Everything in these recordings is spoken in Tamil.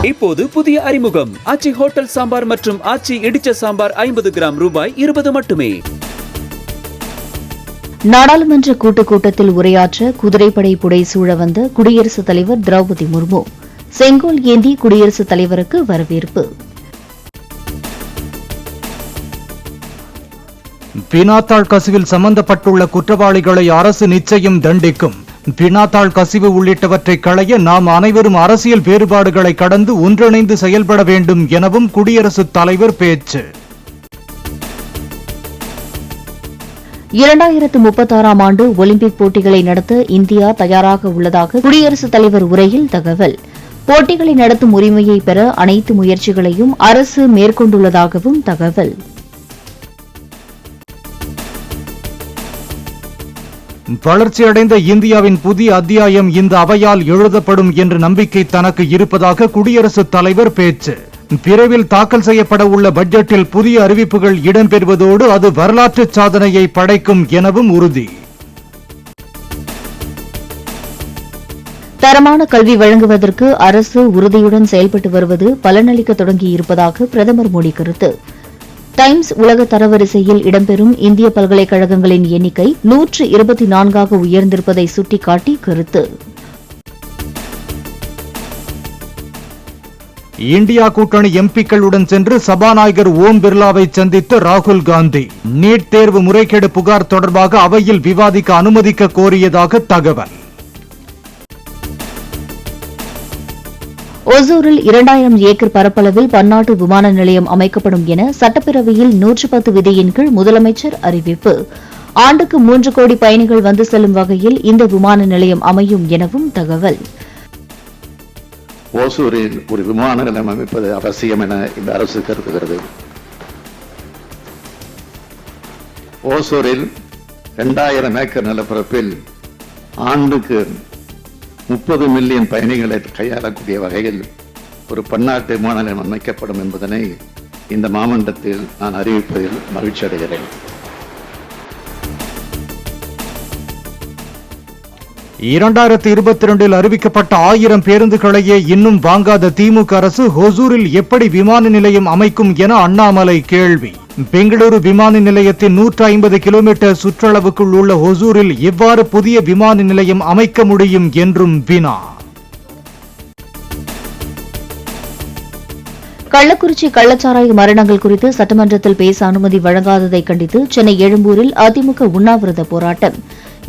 இப்போது புதிய அறிமுகம் ஆச்சி ஹோட்டல் சாம்பார் மற்றும் ஆச்சி இடிச்ச சாம்பார் 50 கிராம் ரூபாய் 20 மட்டுமே. நாடாளுமன்ற கூட்டத்தில் உரையாற்ற குதிரைப்படை புடைசூழ வந்த குடியரசுத் தலைவர் திரௌபதி முர்மு செங்கோல் ஏந்தி குடியரசுத் தலைவருக்கு வரவேற்பு. வினாத்தாள் கசிவில் சம்பந்தப்பட்டுள்ள குற்றவாளிகளை அரசு நிச்சயம் தண்டிக்கும். வினாத்தாள் கசிவு உள்ளிட்டவற்றை களைய நாம் அனைவரும் அரசியல் வேறுபாடுகளை கடந்து ஒன்றிணைந்து செயல்பட வேண்டும் எனவும் குடியரசுத் தலைவர் பேச்சு. 2036ஆம் ஆண்டு ஒலிம்பிக் போட்டிகளை நடத்த இந்தியா தயாராக உள்ளதாக குடியரசுத் தலைவர் உரையில் தகவல். போட்டிகளை நடத்தும் உரிமையை பெற அனைத்து முயற்சிகளையும் அரசு மேற்கொண்டுள்ளதாகவும் தகவல். வளர்ச்சியடைந்த இந்தியாவின் புதிய அத்தியாயம் இந்த அவையால் எழுதப்படும் என்ற நம்பிக்கை தனக்கு இருப்பதாக குடியரசுத் தலைவர் பேச்சு. விரைவில் தாக்கல் செய்யப்பட உள்ள பட்ஜெட்டில் புதிய அறிவிப்புகள் இடம்பெறுவதோடு அது வரலாற்று சாதனையை படைக்கும் எனவும் உறுதி. தரமான கல்வி வழங்குவதற்கு அரசு உறுதியுடன் செயல்பட்டு வருவது பலனளிக்க தொடங்கியிருப்பதாக பிரதமர் மோடி கருத்து. டைம்ஸ் உலக தரவரிசையில் இடம்பெறும் இந்திய பல்கலைக்கழகங்களின் எண்ணிக்கை 124ஆக உயர்ந்திருப்பதை சுட்டிக்காட்டி கருத்து. இந்தியா கூட்டணி எம்பிக்களுடன் சென்று சபாநாயகர் ஓம் பிர்லாவை சந்தித்த ராகுல் காந்தி நீட் தேர்வு முறைகேடு புகார் தொடர்பாக அவையில் விவாதிக்க அனுமதிக்க கோரியதாக தகவல். ஒசூரில் 2000 ஏக்கர் பரப்பளவில் பன்னாட்டு விமான நிலையம் அமைக்கப்படும் என சட்டப்பேரவையில் 110 விதியின் கீழ் முதலமைச்சர் அறிவிப்பு. ஆண்டுக்கு 3 கோடி பயணிகள் வந்து செல்லும் வகையில் இந்த விமான நிலையம் அமையும் எனவும் தகவல். ஓசூரில் ஒரு விமான நிலையம் அமைப்பது அவசியம் என இந்த அரசு கருதுகிறது. ஓசூரில் 2000 ஏக்கர் நிலப்பரப்பில் ஆண்டுக்கு 30 மில்லியன் பயணிகளை கையாளக்கூடிய வகையில் ஒரு பன்னாட்டு விமான நிலையம் அமைக்கப்படும் என்பதனை இந்த மாமன்றத்தில் நான் அறிவிப்பதில் மகிழ்ச்சி அடைகிறேன். அறிவிக்கப்பட்ட 1000 பேருந்துகளையே இன்னும் வாங்காத திமுக அரசு ஹொசூரில் எப்படி விமான நிலையம் அமைக்கும் என அண்ணாமலை கேள்வி. பெங்களூரு விமான நிலையத்தின் 150 கிலோமீட்டர் சுற்றளவுக்குள் உள்ள ஹொசூரில் எவ்வாறு புதிய விமான நிலையம் அமைக்க முடியும் என்றும் வினா. கள்ளக்குறிச்சி கள்ளச்சாராய மரணங்கள் குறித்து சட்டமன்றத்தில் பேச அனுமதி வழங்காததை கண்டித்து சென்னை எழும்பூரில் அதிமுக உண்ணாவிரத போராட்டம்.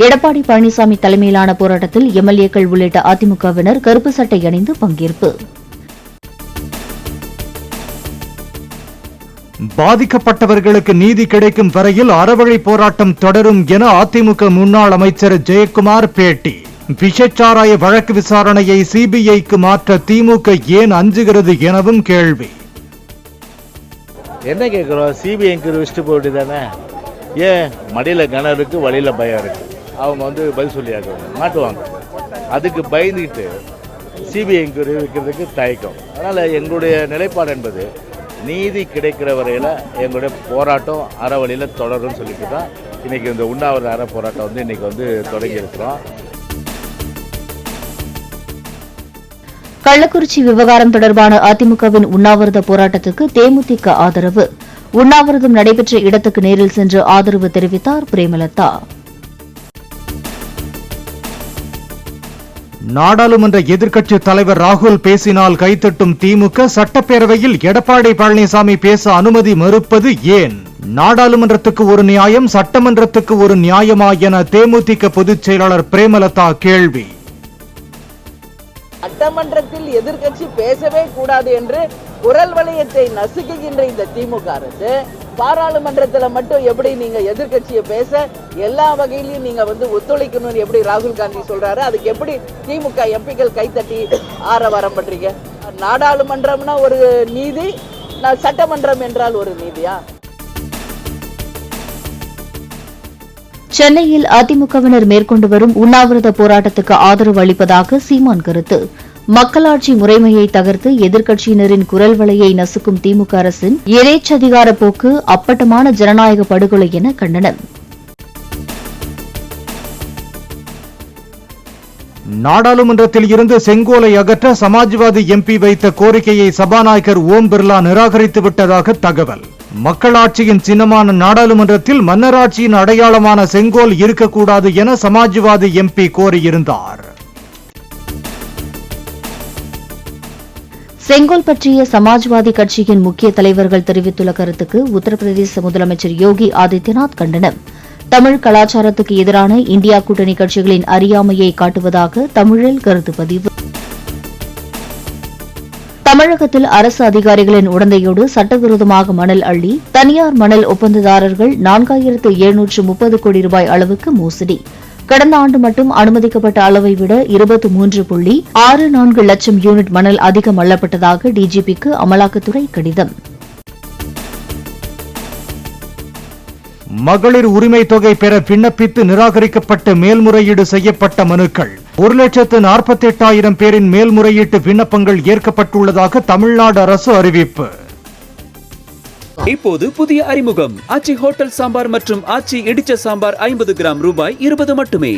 எடப்பாடி பழனிசாமி தலைமையிலான போராட்டத்தில் எம்எல்ஏக்கள் உள்ளிட்ட அதிமுகவினர் கருப்பு சட்டை அணிந்து பங்கேற்பு. பாதிக்கப்பட்டவர்களுக்கு நீதி கிடைக்கும் வரையில் அறவழி போராட்டம் தொடரும் என அதிமுக முன்னாள் அமைச்சர் ஜெயக்குமார் பேட்டி. விஷச்சாராய வழக்கு விசாரணையை சிபிஐக்கு மாற்ற திமுக ஏன் அஞ்சுகிறது எனவும் கேள்வி. என்ன கேட்கிறோம், சிபிஐக்கு விஷ்டு போட்டு தானே, ஏன் மடியில கனம் இருக்கு வழியில பயம் இருக்கு, அவங்க பதில் சொல்லியாங்க மாட்டுவாங்க. அதுக்கு பயந்துக்கிட்டு சிபிஐக்கு வைக்கிறதுக்கு தயக்கம். அதனால எங்களுடைய நிலைப்பாடு என்பது நீதி கிடைக்கிற வரையில் எங்களுடைய போராட்டம் அறவழியில் தொடரும்னு சொல்லிட்டு தான் இன்னைக்கு இந்த உண்ணாவிரத அற போராட்டம் இன்னைக்கு தொடங்கி இருக்கிறோம். கள்ளக்குறிச்சி விவகாரம் தொடர்பான அதிமுகவின் உண்ணாவிரத போராட்டத்துக்கு தேமுதிக ஆதரவு. உண்ணாவிரதம் நடைபெற்ற இடத்துக்கு நேரில் சென்று ஆதரவு தெரிவித்தார் பிரேமலதா. நாடாளுமன்ற எதிர்க்கட்சி தலைவர் ராகுல் பேசினால் கைத்தட்டும் திமுக, சட்டப்பேரவையில் எடப்பாடி பழனிசாமி பேச அனுமதி மறுப்பது ஏன்? நாடாளுமன்றத்துக்கு ஒரு நியாயம், சட்டமன்றத்துக்கு ஒரு நியாயமா என தேமுதிக பொதுச் செயலாளர் பிரேமலதா கேள்வி. சட்டமன்றத்தில் எதிர்க்கட்சி பேசவே கூடாது என்று குரல் வளையத்தை நசுக்குகின்ற இந்த திமுக அரசு பாராளுமன்றத்தில் மட்டும் எப்படி நீங்க எதிர்க்கட்சியை பேச எல்லா வகையிலையும் நீங்க ஒத்துழைக்கணும்னு எப்படி ராகுல் காந்தி சொல்றாரு? அதுக்கு எப்படி திமுக எம்பிக்கள் கைத்தட்டி ஆரவாரம் பண்றீங்க? நாடாளுமன்றம்னா ஒரு நீதி, சட்டமன்றம் என்றால் ஒரு நீதியா? சென்னையில் அதிமுகவினர் மேற்கொண்டு வரும் உண்ணாவிரத போராட்டத்துக்கு ஆதரவு அளிப்பதாக சீமான் கருத்து. மக்களாட்சி முறைமையை தகர்த்து எதிர்க்கட்சியினரின் குரல் வளையை நசுக்கும் திமுக அரசின் எதேச்சதிகார போக்கு அப்பட்டமான ஜனநாயக படுகொலை என கண்டனம். நாடாளுமன்றத்தில் இருந்து செங்கோலை அகற்ற சமாஜ்வாதி எம்பி வைத்த கோரிக்கையை சபாநாயகர் ஓம் பிர்லா நிராகரித்து விட்டதாக தகவல். மக்களாட்சியின் சின்னமான நாடாளுமன்றத்தில் மன்னராட்சியின் அடையாளமான செங்கோல் இருக்கக்கூடாது என சமாஜ்வாதி எம்பி கோரியிருந்தார். செங்கோல் பற்றிய சமாஜ்வாதி கட்சியின் முக்கிய தலைவர்கள் தெரிவித்துள்ள கருத்துக்கு உத்தரப்பிரதேச முதலமைச்சர் யோகி ஆதித்யநாத் கண்டனம். தமிழ் கலாச்சாரத்துக்கு எதிரான இந்தியா கூட்டணி கட்சிகளின் அறியாமையை காட்டுவதாக தமிழில் கருத்து பதிவு. தமிழகத்தில் அரசு அதிகாரிகளின் உடந்தையோடு சட்டவிரோதமாக மணல் அள்ளி தனியார் மணல் ஒப்பந்ததாரர்கள் 4730 கோடி ரூபாய் அளவுக்கு மோசடி. கடந்த ஆண்டு மட்டும் அனுமதிக்கப்பட்ட அளவை விட 23.64 லட்சம் யூனிட் மணல் அதிகம் அள்ளப்பட்டதாக டிஜிபிக்கு அமலாக்கத்துறை கடிதம். மகளிர் உரிமை தொகை பெற விண்ணப்பித்து நிராகரிக்கப்பட்டு மேல்முறையீடு செய்யப்பட்ட மனுக்கள் 1,48,000 பேரின் மேல்முறையீட்டு விண்ணப்பங்கள் ஏற்கப்பட்டுள்ளதாக தமிழ்நாடு அரசு அறிவிப்பு. இப்போது புதிய அறிமுகம் ஆச்சி ஹோட்டல் சாம்பார் மற்றும் ஆச்சி இடிச்ச சாம்பார் 50 கிராம் ரூபாய் 20 மட்டுமே.